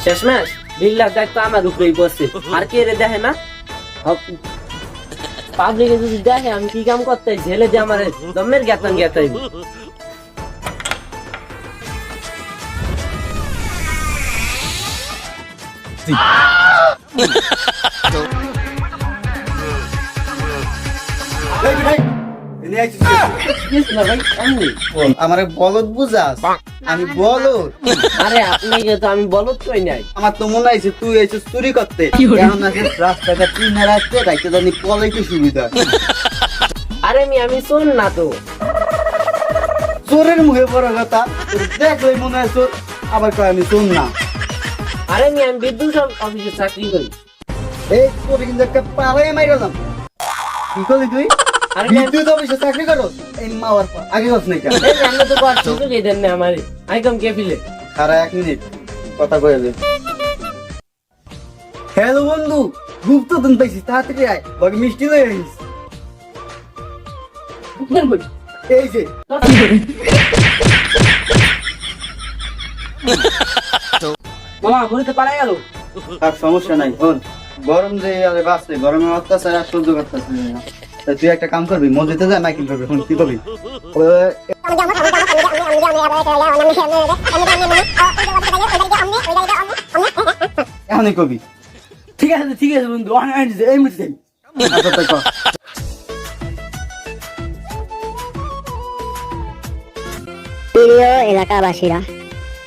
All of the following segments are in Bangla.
শেষমেশ বিল্লার দায়িত্ব আমার উপরেই বসছে, আর কে রে দেখে না? পাবলিকে যদি দেখে আমি কি কাম করতে ঝেলে দিয়ে আমার দমের জ্ঞাতন জ্ঞাতাই। আমার বলদ বুঝাস? আমি বলদ? আরে আপনাকে তো আমি বলত কই নাই। আমার তো মনে হয়েছে তুই এসে চুরি করতে, এখন আসিস রাস্তাটা চিনে রাখতে রাখতে জানি পলাইতে সুবিধা। আরে আমি শোন না তো, চোরের মুখে বড় কথা, তোর দেখলে মনে হয় চোর, আবার কয় আমি চোর না। আরে আমি বিদ্যুৎ অফিসে চাকরি করি। এই তোর কিন্তু একটা পাড়াই মাইরালাম। কি করলি তুই? আরে বিদ্যুৎ অফিসে চাকরি করো? এই মাওয়ার পর আগে কস নাই কেন? এই যে আমরা তো কর সুযোগই দেন না আমারে, আমি কম কে ফিলে। খারা 1 মিনিট কথা কয়ে দে। হ্যালো বন্ধু, গুপ্ত দিন পাইছি, তাড়াতাড়ি আয়, বাকি মিষ্টি লয়ে আইস। এই যে মামা ঘুরতে পারা গেল। আর সমস্যা নাই, শোন গরম যে আরে বাসে গরমের অত্যাচার আর সহ্য করতেছে না। তা তুই একটা কাম করবি, মসজিদে যা মাইকিং করবি। শোন কি করবি, এখনই করবি। ঠিক আছে বন্ধু, এই মুহূর্তে আচ্ছা তাই কর। প্রিয় এলাকাবাসীরা,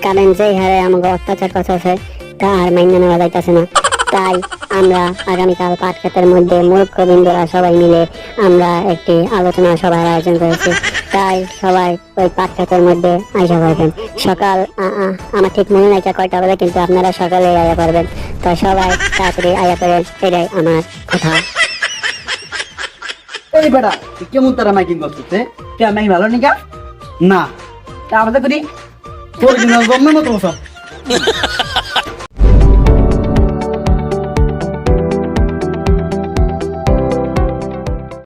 কারণ যে হারে আমাকে অত্যাচার করতেছে তা আর মাইনে নেওয়া যাইতেছে না। তাই আমরা আগামীকাল পাট ক্ষেতের মধ্যে মূর্খবৃন্দরা সবাই মিলে আমরা একটি আলোচনা সভার আয়োজন করেছি। তাই সবাই ওই পাট ক্ষেতের মধ্যে আইসা পারবেন সকাল আমার ঠিক মনে নাই কয়টা বলে, কিন্তু আপনারা সকালে আয়া পারবেন। তো সবাই তাড়াতাড়ি আয়া করেন, এটাই আমার কথা। এই বেটা তুই কেমন তারা মাইকিং করতেছে? কে আমি ভালো নিকা না তা আমাদের করি তোর কিন্তু গমের মতো সব